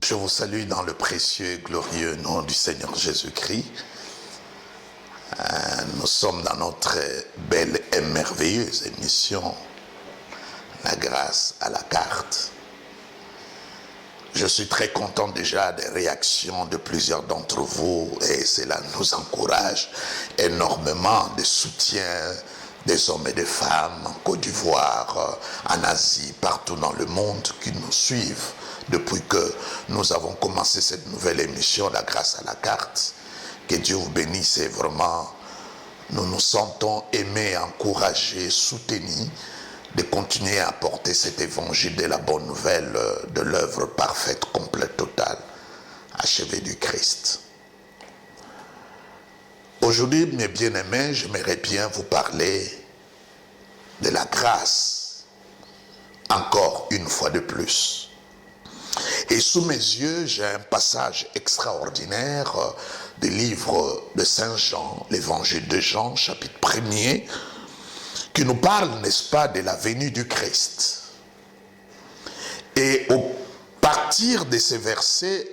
Je vous salue dans le précieux et glorieux nom du Seigneur Jésus-Christ. Nous sommes dans notre belle et merveilleuse émission, La grâce à la carte. Je suis très content déjà des réactions de plusieurs d'entre vous et cela nous encourage énormément de soutien des hommes et des femmes en Côte d'Ivoire, en Asie, partout dans le monde qui nous suivent depuis que nous avons commencé cette nouvelle émission, La grâce à la carte. Que Dieu vous bénisse et vraiment, nous nous sentons aimés, encouragés, soutenus de continuer à porter cet évangile de la bonne nouvelle de l'œuvre parfaite, complète, totale, achevée du Christ. Aujourd'hui, mes bien-aimés, j'aimerais bien vous parler de la grâce, encore une fois de plus. Et sous mes yeux, j'ai un passage extraordinaire du livre de Saint Jean, l'évangile de Jean, chapitre 1er, qui nous parle, n'est-ce pas, de la venue du Christ. Et au partir de ces versets,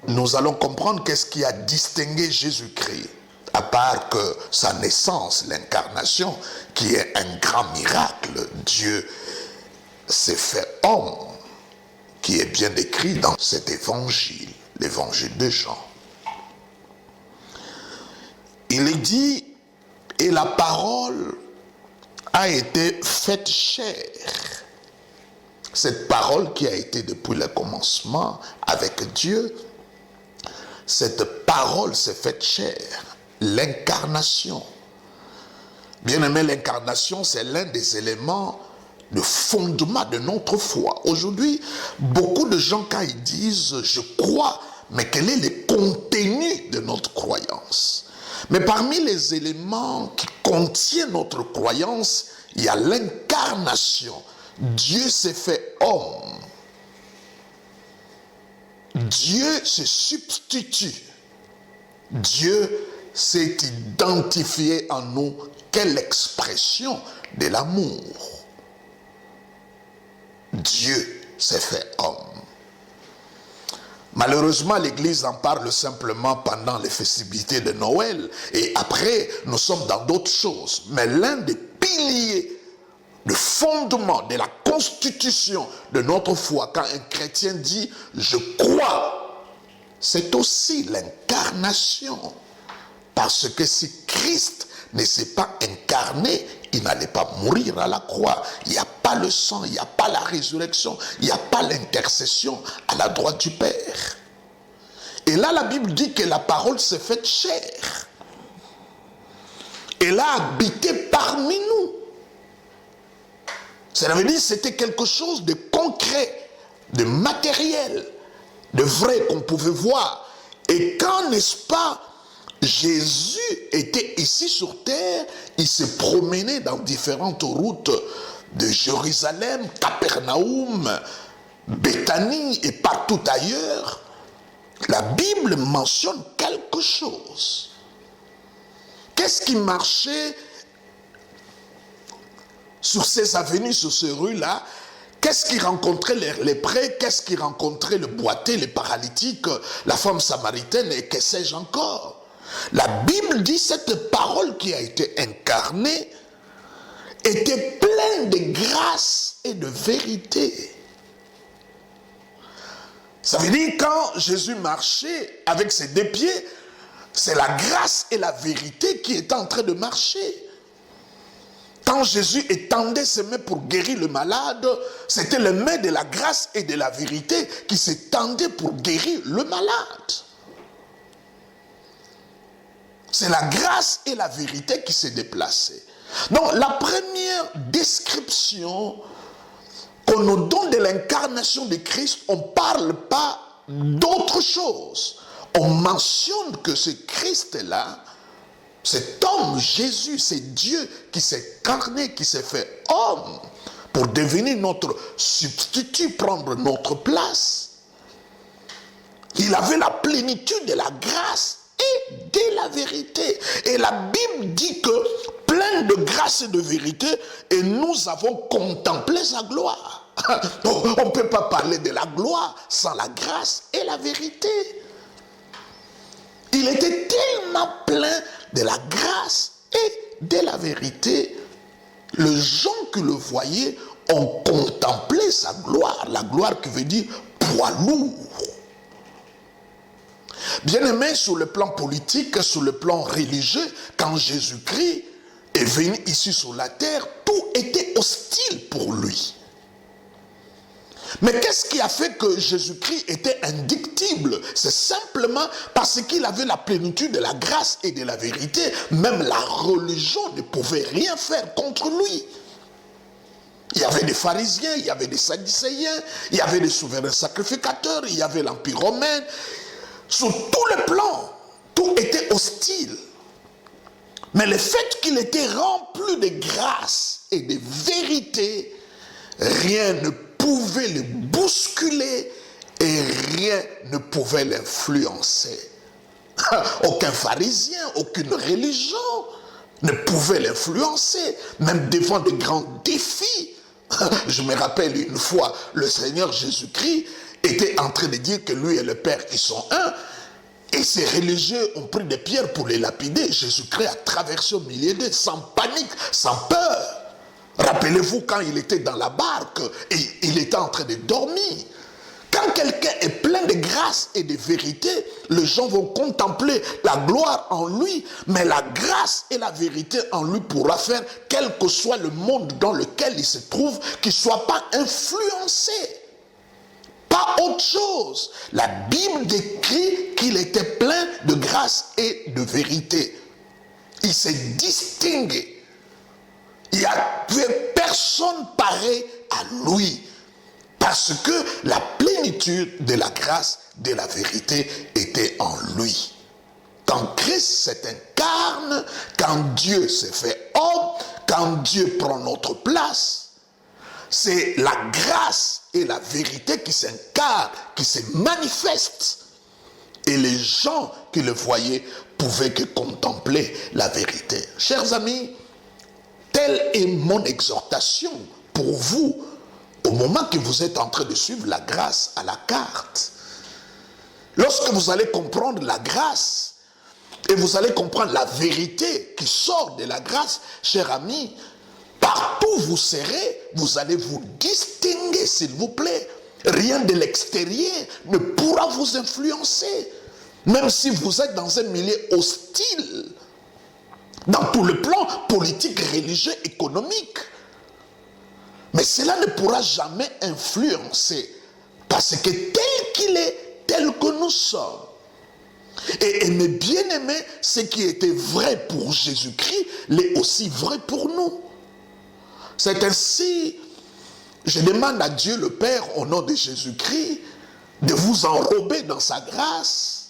nous allons comprendre qu'est-ce qui a distingué Jésus-Christ, à part que sa naissance, l'incarnation, qui est un grand miracle. Dieu s'est fait homme, qui est bien décrit dans cet évangile, l'évangile de Jean. Il est dit, et la parole a été faite chair. Cette parole qui a été depuis le commencement avec Dieu, cette parole s'est faite chair, l'incarnation. Bien aimé, l'incarnation, c'est l'un des éléments de fondement de notre foi. Aujourd'hui, beaucoup de gens, quand ils disent « je crois », mais quel est le contenu de notre croyance? Mais parmi les éléments qui contiennent notre croyance, il y a l'incarnation. Dieu s'est fait homme. Dieu se substitue. Dieu s'est identifié en nous. Quelle expression de l'amour! Dieu s'est fait homme. Malheureusement, l'Église en parle simplement pendant les festivités de Noël et après, nous sommes dans d'autres choses. Mais l'un des piliers, le fondement de la constitution de notre foi, quand un chrétien dit « je crois », c'est aussi l'incarnation. Parce que si Christ ne s'est pas incarné, il n'allait pas mourir à la croix. Il n'y a pas le sang, il n'y a pas la résurrection, il n'y a pas l'intercession à la droite du Père. Et là, la Bible dit que la parole s'est faite chair. Elle a habité parmi nous. Cela veut dire que c'était quelque chose de concret, de matériel, de vrai qu'on pouvait voir. Et quand, n'est-ce pas, Jésus était ici sur terre, il se promenait dans différentes routes de Jérusalem, Capernaum, Béthanie et partout ailleurs. La Bible mentionne quelque chose. Qu'est-ce qui marchait sur ces avenues, sur ces rues-là? Qu'est-ce qui rencontrait les lépreux? Qu'est-ce qui rencontrait le boiteux, les paralytiques, la femme samaritaine et que sais-je encore? La Bible dit cette parole qui a été incarnée était pleine de grâce et de vérité. Ça veut dire quand Jésus marchait avec ses deux pieds, c'est la grâce et la vérité qui étaient en train de marcher. Quand Jésus étendait ses mains pour guérir le malade, c'était les mains de la grâce et de la vérité qui s'étendaient pour guérir le malade. C'est la grâce et la vérité qui s'est déplacée. Donc la première description qu'on nous donne de l'incarnation de Christ, on ne parle pas d'autre chose. On mentionne que ce Christ-là, cet homme, Jésus, c'est Dieu qui s'est incarné, qui s'est fait homme pour devenir notre substitut, prendre notre place. Il avait la plénitude de la grâce et de la vérité. Et la Bible dit que plein plein de grâce et de vérité, et nous avons contemplé sa gloire. On ne peut pas parler de la gloire sans la grâce et la vérité. Il était tellement plein de la grâce et de la vérité. Les gens qui le voyaient ont contemplé sa gloire. La gloire qui veut dire poids lourd. Bien-aimé, sur le plan politique, sur le plan religieux, quand Jésus-Christ est venu ici sur la terre, tout était hostile pour lui. Mais qu'est-ce qui a fait que Jésus-Christ était indictible? C'est simplement parce qu'il avait la plénitude de la grâce et de la vérité. Même la religion ne pouvait rien faire contre lui. Il y avait des pharisiens, il y avait des sadducéens, il y avait des souverains sacrificateurs, il y avait l'Empire romain. Sur tous les plans, tout était hostile. Mais le fait qu'il était rempli de grâce et de vérité, rien ne pouvait le bousculer et rien ne pouvait l'influencer. Aucun pharisien, aucune religion ne pouvait l'influencer, même devant de grands défis. Je me rappelle une fois, le Seigneur Jésus-Christ était en train de dire que lui et le Père, ils sont un. Et ces religieux ont pris des pierres pour les lapider. Jésus-Christ a traversé au milieu d'eux, sans panique, sans peur. Rappelez-vous quand il était dans la barque et il était en train de dormir. Quand quelqu'un est plein de grâce et de vérité, les gens vont contempler la gloire en lui, mais la grâce et la vérité en lui pourra faire, quel que soit le monde dans lequel il se trouve, qu'il ne soit pas influencé. Pas autre chose. La Bible décrit qu'il était plein de grâce et de vérité. Il s'est distingué. Il n'y avait personne pareil à lui. Parce que la plénitude de la grâce, de la vérité était en lui. Quand Christ s'incarne, quand Dieu s'est fait homme, quand Dieu prend notre place, c'est la grâce et la vérité qui s'incarnent, qui se manifestent. Et les gens qui le voyaient pouvaient que contempler la vérité. Chers amis, telle est mon exhortation pour vous au moment que vous êtes en train de suivre la grâce à la carte. Lorsque vous allez comprendre la grâce et vous allez comprendre la vérité qui sort de la grâce, chers amis, partout où vous serez, vous allez vous distinguer, s'il vous plaît. Rien de l'extérieur ne pourra vous influencer. Même si vous êtes dans un milieu hostile, dans tout le plan politique, religieux, économique. Mais cela ne pourra jamais influencer. Parce que tel qu'il est, tel que nous sommes. Et mes bien-aimés, ce qui était vrai pour Jésus-Christ, l'est aussi vrai pour nous. C'est ainsi, je demande à Dieu le Père, au nom de Jésus-Christ, de vous enrober dans sa grâce.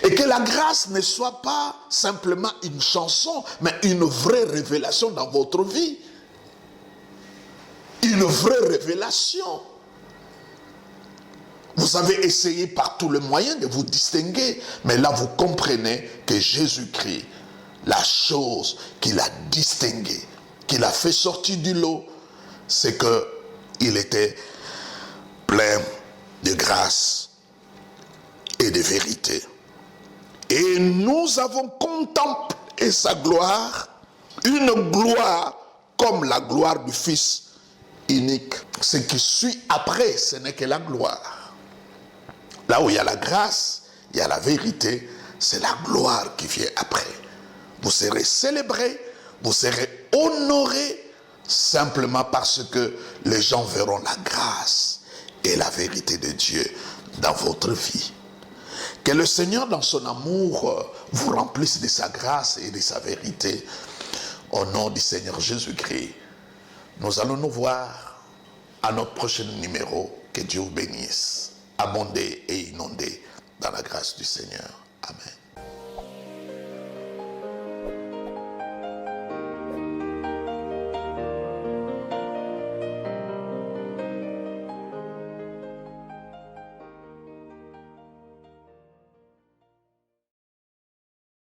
Et que la grâce ne soit pas simplement une chanson, mais une vraie révélation dans votre vie. Une vraie révélation. Vous avez essayé par tous les moyens de vous distinguer, mais là vous comprenez que Jésus-Christ, la chose qu'il a distinguée, qu'il a fait sortir du lot, c'est qu'il était plein de grâce et de vérité. Et nous avons contemplé sa gloire, une gloire comme la gloire du Fils unique. Ce qui suit après, ce n'est que la gloire. Là où il y a la grâce, il y a la vérité, c'est la gloire qui vient après. Vous serez célébrés, vous serez honorés, simplement parce que les gens verront la grâce et la vérité de Dieu dans votre vie. Que le Seigneur, dans son amour, vous remplisse de sa grâce et de sa vérité. Au nom du Seigneur Jésus-Christ, nous allons nous voir à notre prochain numéro. Que Dieu vous bénisse, abondé et inondé dans la grâce du Seigneur. Amen.